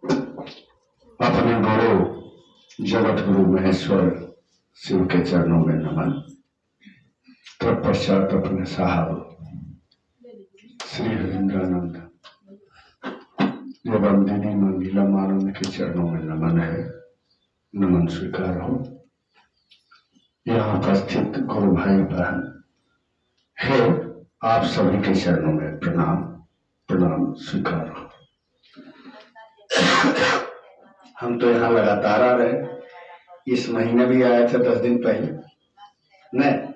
अपने गुरु जगत गुरु महेश्वर शिव के चरणों में नमन। तत्पश्चात अपने साहब श्री हरिंद्रानंद एवं दीदी मंगीलम आनंद के चरणों में नमन है। नमन स्वीकार हो। यहाँ उपस्थित गुरु भाई बहन है, आप सभी के चरणों में प्रणाम प्रणाम स्वीकार हो। हम तो यहाँ लगातार आ रहे, इस महीने भी आए थे 10 दिन पहले नहीं।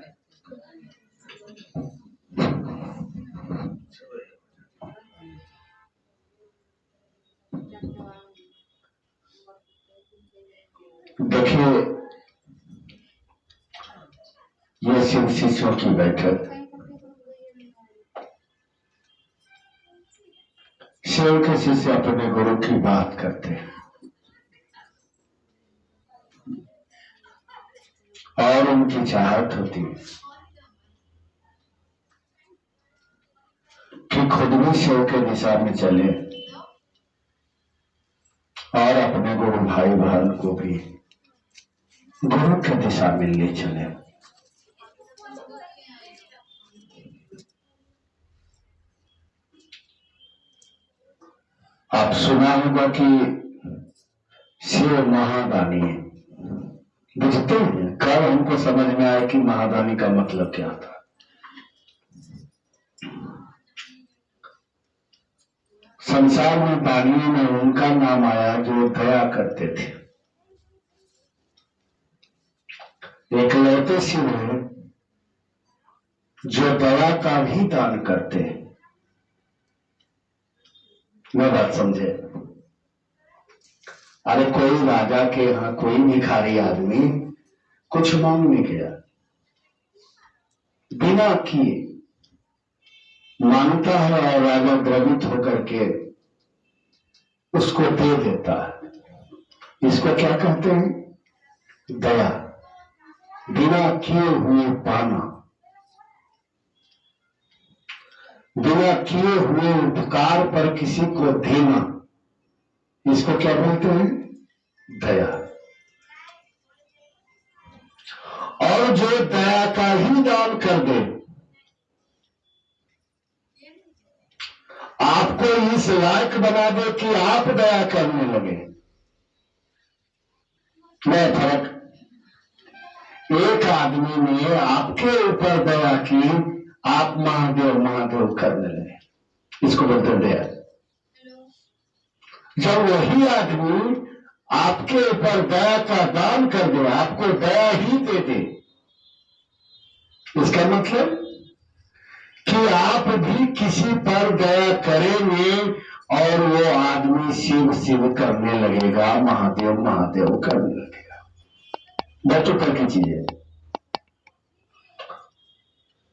देखिए, ये शिव शिष्यों की बैठक, शिव के शिष्य अपने गुरु की बात करते हैं और उनकी चाहत होती है कि खुद भी शिव के दिशा में चले और अपने गुरु भाई बहन को भी गुरु की दिशा में ले चले। आप सुना होगा कि शिव महादानी है, बुझते हैं। कल हमको समझ में आया कि महादानी का मतलब क्या था। संसार में दानियों में उनका नाम आया जो दया करते थे। एकलौते शिव हैं जो दया का भी दान करते हैं। मैं बात समझे? अरे कोई राजा के यहाँ कोई भिखारी आदमी कुछ मांगने गया, बिना किए मांगता है और राजा द्रवित होकर के उसको दे देता है। इसको क्या कहते हैं? दया। बिना किए हुए पाना, बिना किए हुए उपकार पर किसी को देना, इसको क्या बोलते हैं? दया। और जो दया का ही दान कर दे, आपको इस लायक बना दे कि आप दया करने लगे। मैं फर्क, एक आदमी ने आपके ऊपर दया की, आप महादेव महादेव करने लगे, इसको बोलते हैं दया। जब वही आदमी आपके ऊपर दया का दान कर दे, आपको दया ही दे दे, इसका मतलब कि आप भी किसी पर दया करेंगे और वो आदमी शिव शिव करने लगेगा, महादेव महादेव करने लगेगा। बहुत ऊपर की चीज है।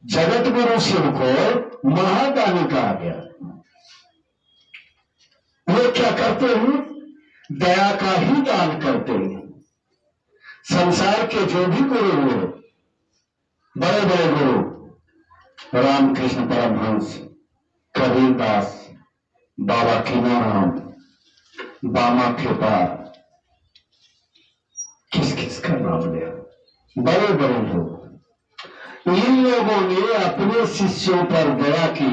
जगत गुरु शिव को महादानी कहा गया। वो क्या करते हैं? दया का ही दान करते हैं। संसार के जो भी गुरु हुए, बड़े बड़े गुरु, रामकृष्ण परमहंस, कबीरदास, बाबा कीनाराम, बामा कृपा, किस किस का नाम लिया, बड़े बड़े लोग, इन लोगों ने अपने शिष्यों पर दया की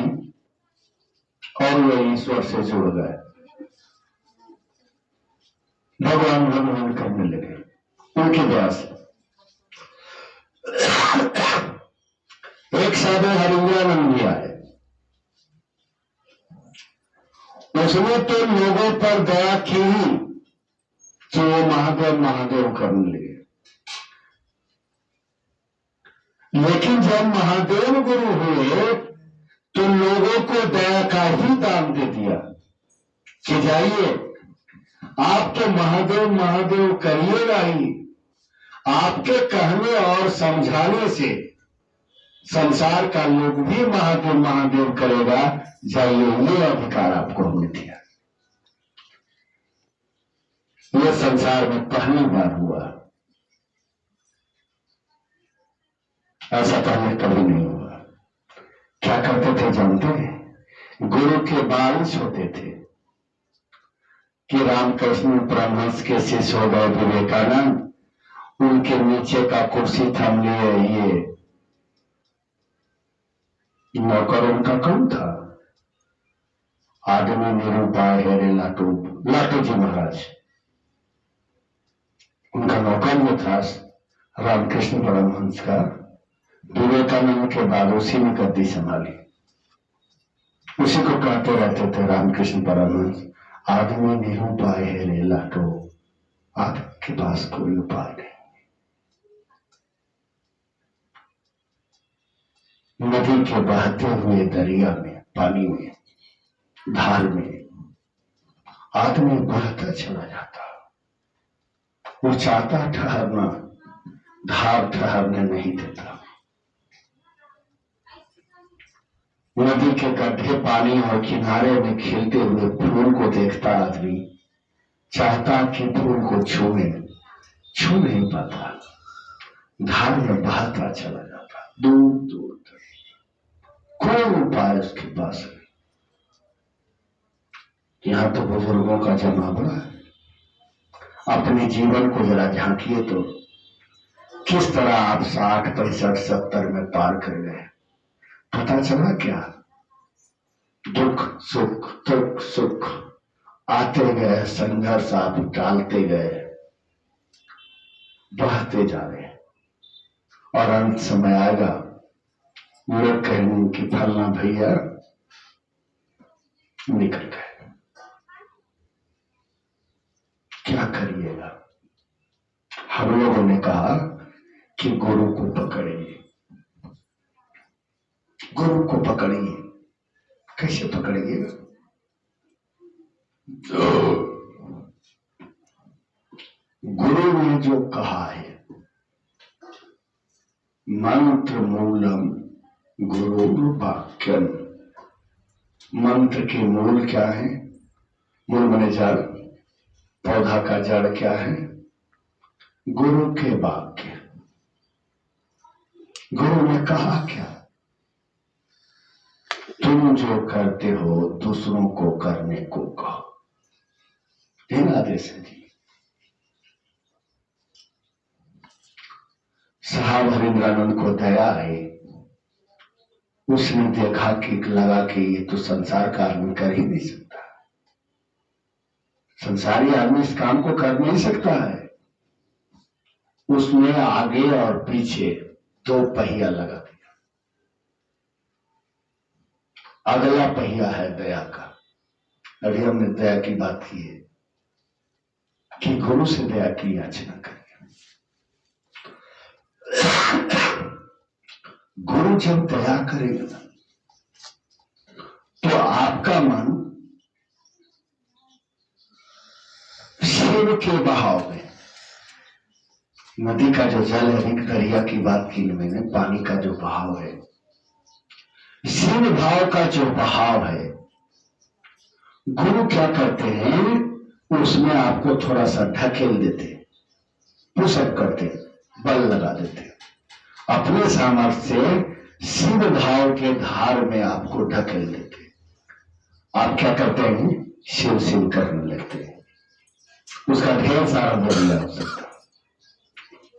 और वे ईश्वर से जुड़ गए, भगवान भगवान करने लगे उनकी दया से। एक साधु हरिंद्रानंद जी आए, उसने तो लोगों पर दया की ही जो वो महादेव महादेव करने लगे। लेकिन जब महादेव गुरु हुए तो लोगों को दया का ही दान दे दिया कि जाइए, आप तो महादेव महादेव करिएगा ही, आपके कहने और समझाने से संसार का लोग भी महादेव महादेव करेगा, जाइए, ये अधिकार आपको हमने दिया। यह संसार में पहली बार हुआ, ऐसा पहले कभी नहीं हुआ। क्या करते थे जानते हैं? गुरु के बारिश होते थे, कि रामकृष्ण परमहंस के शिष्य हो गए विवेकानंद, उनके नीचे का कुर्सी थम लिए ये नौकर उनका कौन था? आदमी निरूपाय है रे लाटू जी महाराज, उनका नौकर जो था रामकृष्ण परमहंस का, विवेकानंद के बाद उसी ने गद्दी संभाली। उसी को कहते रहते थे रामकृष्ण परमहंस, आदमी निरूपाय है रे लाटो, आदमी के पास कोई उपाय नहीं। नदी के बहते हुए दरिया में, पानी में, धार में आदमी बहता चला जाता, वो चाहता ठहरना, धार ठहरने नहीं देता। नदी के गड्ढे पानी और किनारे में खिलते हुए फूल को देखता आदमी, चाहता कि फूल को छूए, छू नहीं पाता, धार में बहता चला जाता दूर दूर तक, कोई उपाय उसके पास नहीं। यहां तो बुजुर्गों का जमावड़ा है। अपने जीवन को जरा झांकिए तो किस तरह आप 60, 65, 70 में पार कर गए, पता चला क्या? दुख सुख दुख सुख आते गए, संघर्ष आप डालते गए, बहते जा रहे हैं, और अंत समय आएगा लोग कहेंगे कि फलना भैया निकल गए। क्या करिएगा? हम लोगों ने कहा कि गुरु को पकड़िए, गुरु को पकड़िए। कैसे पकड़िएगा? गुरु ने जो कहा है, मंत्र मूलम गुरु वाक्यम, मंत्र के मूल क्या है? मूल माने जड़, पौधा का जड़ क्या है? गुरु के वाक्य। गुरु ने कहा क्या? तुम जो करते हो दूसरों को करने को कहो। तीन आदेश है जी। साहब हरिंद्रानंद को दया आई, उसने देखा कि लगा कि ये तो संसार का आदमी कर ही नहीं सकता, संसारी आदमी इस काम को कर नहीं सकता है। उसने आगे और पीछे 2 पहिया लगा दिया। अगला पहिया है दया का। अभी हमने दया की बात की है कि गुरु से दया की याचना करिए। गुरु जब दया करेगा तो आपका मन शिव के बहाव में, नदी का जो जल है, दरिया की बात की मैंने, पानी का जो बहाव है, शिव भाव का जो बहाव है, गुरु क्या करते हैं? उसमें आपको थोड़ा सा ढकेल देते, पुशअप करते, बल लगा देते, अपने सामर्थ्य से शिव भाव के धार में आपको ढकेल देते। आप क्या करते हैं? शिव शिव करने लगते हैं। उसका ढेर सारा बदला हो सकता है।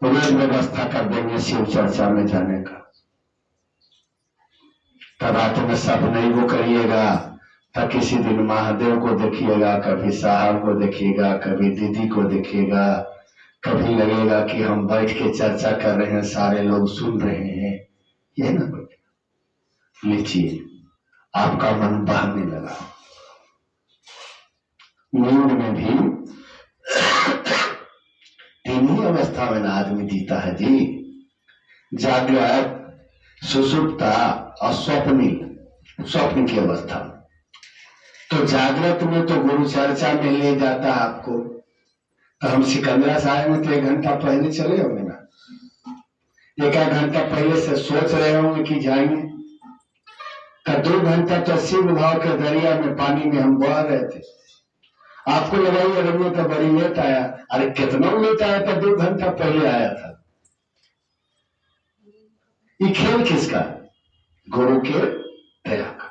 रोज व्यवस्था कर देंगे शिव चर्चा में जाने का, तब रात में सब नहीं वो करिएगा, तब किसी दिन महादेव को देखिएगा, कभी साहब को देखिएगा, कभी दीदी को देखिएगा, कभी लगेगा कि हम बैठ के चर्चा कर रहे हैं, सारे लोग सुन रहे हैं। ये ना लीजिए, आपका मन बहने लगा। नींद में भी तीन ही अवस्था में आदमी जीता है जी, जागृत, सुषुप्ता और स्वप्न की अवस्था। तो जागृत में तो गुरु चर्चा में ले जाता है आपको, तो हम सिकंदरा साहब में तो 1 घंटा पहले चले होंगे ना, 1 घंटा पहले से सोच रहे होंगे कि जाएंगे, तो 2 घंटा तो शिव भाव के दरिया में, पानी में हम बह रहे थे। आपको लगा ये तो बड़ी लेट आया, अरे कितना लेट आया था, 2 घंटा पहले आया था। ये खेल किसका? गुरु के दया का।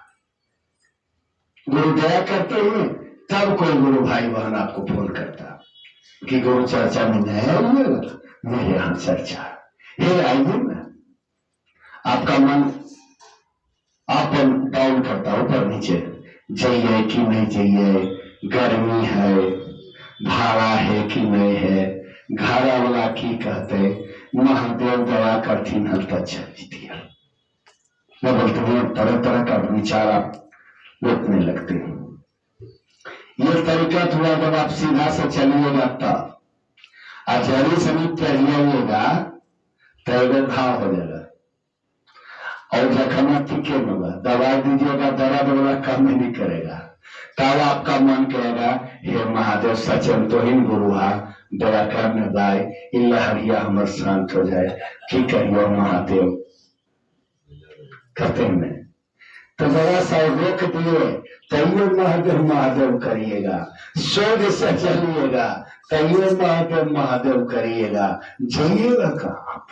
गुरु दया करते हैं तब कोई गुरु भाई बहन आपको फोन करता कि गुरु चर्चा में नहीं आइएगा, मेरे यहाँ चर्चा है, आइए ना। आपका मन अप एंड डाउन करता, ऊपर नीचे, जाइए कि नहीं जाइए, गर्मी है, भाड़ा है कि नहीं है, घरा वाला की कहते, महादेव दया करथिन हल तक चल दिया। मैं बोलते हैं तरह तरह का विचार आप उठने लगते हैं। ये तरीका थोड़ा जब आप सीधा से चलिएगा तब आचार्य समीप चढ़िएगा तो घाव हो जाएगा, और जखम ठीक होगा, दवा दीजिएगा दर्द वाला कम नहीं करेगा। तब आपका मन कहेगा हे महादेव सचन तो ही गुरु हा दया करने दाय लहरिया हमर शांत हो जाए, की करियो महादेव कहते हैं। तो जरा सा रोक दिए तैयो महादेव महादेव करिएगा, शोध से चलिएगा तैयो महादेव महादेव करिएगा, जाइएगा कहाँ आप।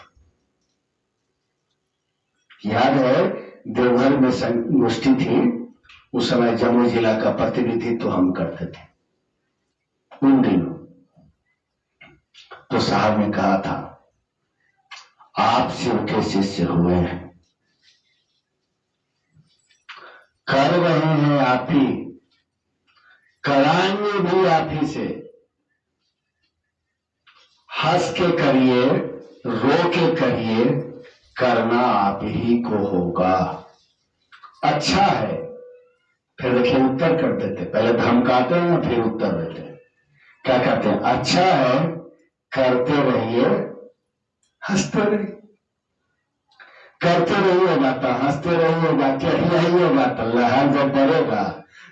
याद है देवघर में संगोष्ठी थी, उस समय जम्मू जिला का प्रतिनिधित्व तो हम करते थे उन दिनों। तो साहब ने कहा था आप शिव के शिष्य हुए हैं, कर रहे हैं आप ही, कराएंगे भी आप ही से, हंस के करिए रो के करिए, करना आप ही को होगा। अच्छा है, फिर देखिए उत्तर कर देते, पहले धमकाते हैं ना फिर उत्तर देते हैं। क्या कहते हैं? अच्छा है, करते रहिए हंसते रहिए, करते रहिएगा तो हंसते रहिएगा, चढ़िएगा तो लहर जब बढ़ेगा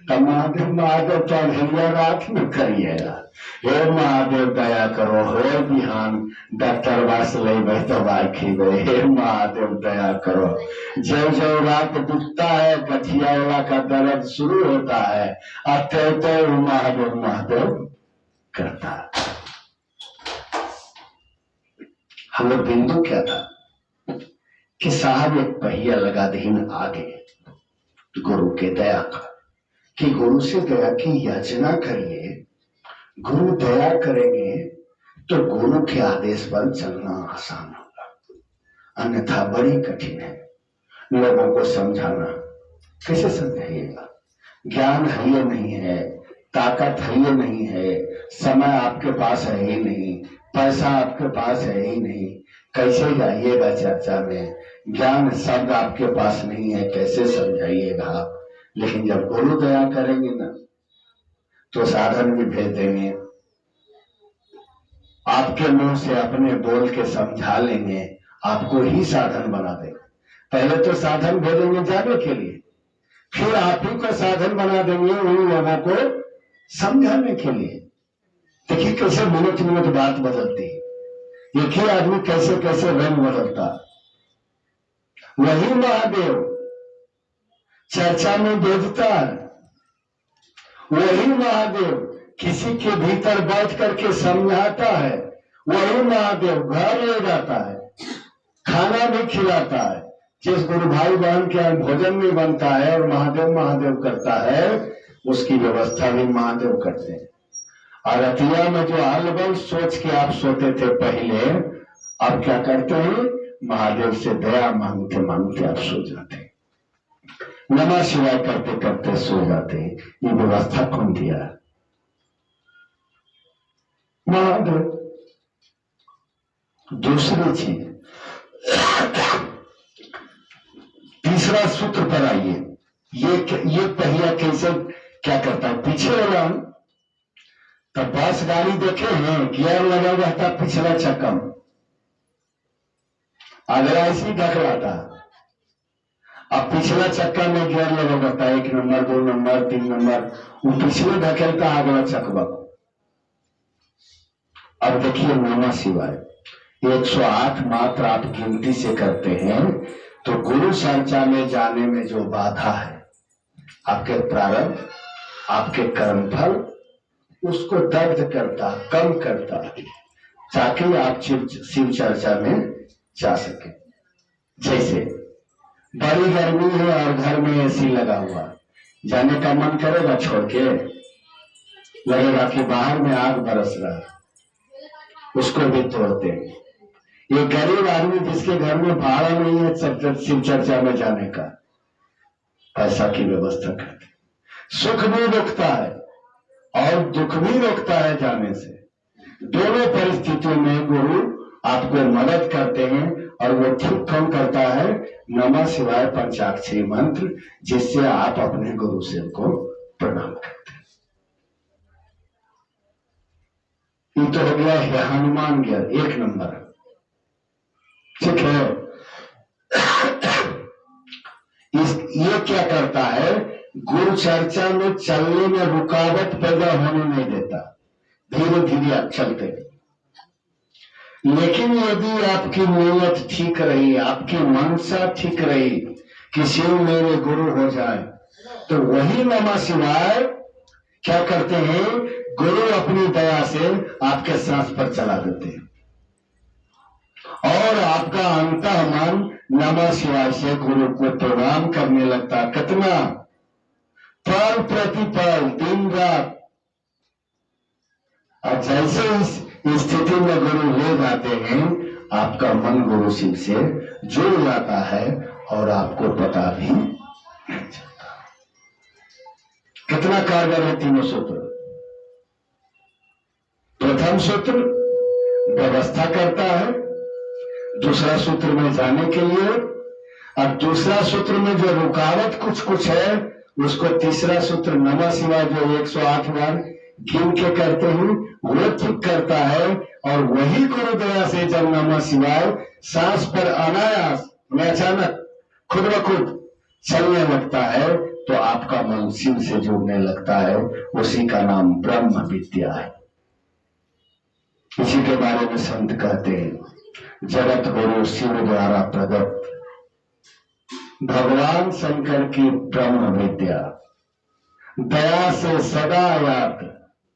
तब महादेव महादेव चढ़िया रात में करिएगा। हे महादेव दया करो, हे बिहान डॉक्टर वास ले दवाई खीबे, हे महादेव दया करो। जब जब रात डूबता है गठिया वाला का दर्द शुरू होता है, अत्य महादेव महादेव करता है। हम लोग बिंदु क्या था कि साहब एक पहिया लगा दीन आगे गुरु के दया का, कि गुरु से दया की याचना करिए, गुरु दया करेंगे तो गुरु के आदेश पर चलना आसान होगा, अन्यथा बड़ी कठिन है। लोगों को समझाना कैसे समझाइएगा? ज्ञान है ये नहीं है, ताकत है ये नहीं है, समय आपके पास है ही नहीं, पैसा आपके पास है ही नहीं, कैसे जाइएगा चर्चा में? ज्ञान शब्द आपके पास नहीं है, कैसे समझाइएगा? लेकिन जब गुरु दया करेंगे ना तो साधन भी भेज देंगे, आपके मुंह से अपने बोल के समझा लेंगे, आपको ही साधन बना देंगे। पहले तो साधन भेजेंगे जाने के लिए, फिर आप ही को साधन बना देंगे उन लोगों को समझाने के लिए। देखिए कैसे मिनट मिनट बात बदलती है, एक ही आदमी कैसे कैसे रंग बदलता। वही महादेव चर्चा में भेजता है, वही महादेव किसी के भीतर बैठ करके समझाता है, वही महादेव घर ले जाता है, खाना भी खिलाता है। जिस गुरु भाई बहन के भोजन भी बनता है और महादेव महादेव करता है, उसकी व्यवस्था भी महादेव करते हैं। और रतिया में जो हलबल सोच के आप सोते थे पहले, अब क्या करते हैं? महादेव से दया मांगते मांगते आप सो जाते हैं, नमः शिवाय करते करते सो जाते हैं। ये व्यवस्था कौन दिया? महादेव। दूसरी चीज, तीसरा सूत्र पर आइए। ये पहिया कैसे क्या करता है? पीछे वाला तब बस गाड़ी देखे हैं, गियर लगा रहता पिछला चक्का में, अगर ऐसी ढकलाता, अब पिछला चक्का में गियर लगा रहता, 1 नंबर 2 नंबर 3 नंबर, वो पिछले ढकेलता अगला चकवा को। अब देखिए नमः शिवाय 108 मात्र आप गिनती से करते हैं तो गुरु चर्चा में जाने में जो बाधा है, आपके प्रारब्ध, आपके कर्मफल, उसको दग्ध करता, कम करता, ताकि आप शिव चर्चा में जा सके। जैसे बड़ी गर्मी है और घर में एसी लगा हुआ, जाने का मन करेगा छोड़ के? लगेगा कि बाहर में आग बरस रहा है, उसको भी तोड़ते हैं। ये गरीब आदमी जिसके घर में भाड़ा नहीं है शिव चर्चा में जाने का, पैसा की व्यवस्था करते, सुख भी रोकता है और दुख भी रोकता है जाने से। दोनों परिस्थितियों में गुरु आपको मदद करते हैं और वो ठीक कौन करता है? नमः शिवाय पंचाक्षरी मंत्र, जिससे आप अपने गुरु से को प्रणाम करते हैं। ये तो हो गया है हनुमान ज्ञान 1 नंबर, ठीक है। ये क्या करता है? गुरु चर्चा में चलने में रुकावट पैदा होने नहीं देता, धीरे धीरे आप चलते। लेकिन यदि आपकी नीयत ठीक रही, आपकी मनसा ठीक रही कि शिव मेरे गुरु हो जाए, तो वही नमः शिवाय क्या करते हैं? गुरु अपनी दया से आपके सांस पर चला देते हैं और आपका अंतःमन नमः शिवाय से गुरु को प्रणाम करने लगता। कितना? पल प्रतिपल, दिन रात। और जैसे इस स्थिति में गुरु ले जाते हैं, आपका मन गुरु शिव से जुड़ जाता है और आपको पता भी नहीं चलता। कितना कारगर है तीनों सूत्र। प्रथम सूत्र व्यवस्था करता है दूसरा सूत्र में जाने के लिए, और दूसरा सूत्र में जो रुकावट कुछ है उसको तीसरा सूत्र नमः शिवाय जो 108 बार गिन के करते हैं वो ठीक करता है। और वही गुरु दया से जब नमः शिवाय सांस पर अनायास में अचानक खुद ब खुद चलने लगता है, तो आपका मन शिव से जुड़ने लगता है। उसी का नाम ब्रह्म विद्या है। इसी के बारे में संत कहते हैं, जगत गुरु शिव द्वारा प्रदत्त भगवान शंकर की ब्रह्म विद्या, दया से सदा याद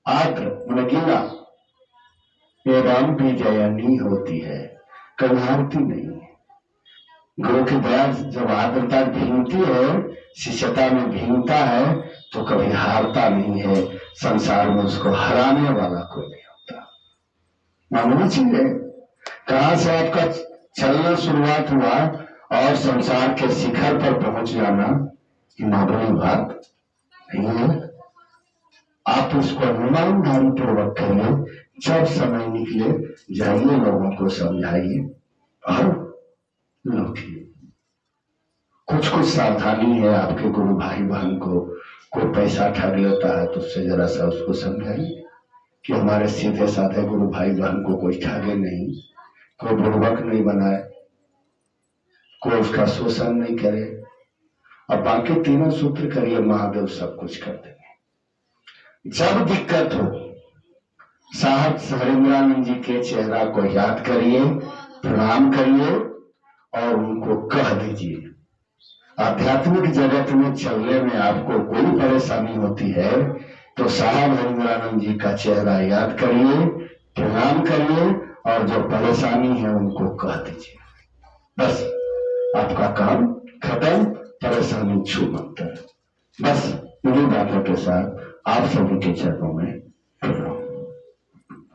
आद्र गीला एवं विजयनी होती है, कभी हारती नहीं है। गुरु की दया जब आद्रता भींगती है, शिष्यता में भींगता है, तो कभी हारता नहीं है। संसार में उसको हराने वाला कोई नहीं होता। मालूम चाहिए कहां से आपका चलना शुरुआत हुआ और संसार के शिखर पर पहुंच जाना, ये मामूली बात नहीं है। आप उसको ईमानदारी पूर्वक करिए, जब समय निकले जाइए, लोगों को समझाइए और लौटिए। कुछ सावधानी है आपके गुरु भाई बहन को, कोई पैसा ठग लेता है तो उससे जरा सा उसको समझाइए कि हमारे सीधे साधे गुरु भाई बहन को कोई ठगे नहीं, कोई बुर्बक नहीं बनाए, कोई उसका शोषण नहीं करे। और बाकी तीनों सूत्र करिए, महादेव सब कुछ कर देंगे। जब दिक्कत हो, साहब हरिंद्रानंद जी के चेहरा को याद करिए, प्रणाम करिए और उनको कह दीजिए। आध्यात्मिक जगत में चलने में आपको कोई परेशानी होती है तो साहब हरिंद्रानंद जी का चेहरा याद करिए, प्रणाम करिए और जो परेशानी है उनको कह दीजिए। बस आपका काम खत्म, परेशानी छू मंतर। बस इन्हीं बातों के साथ आप सभी के चरणों में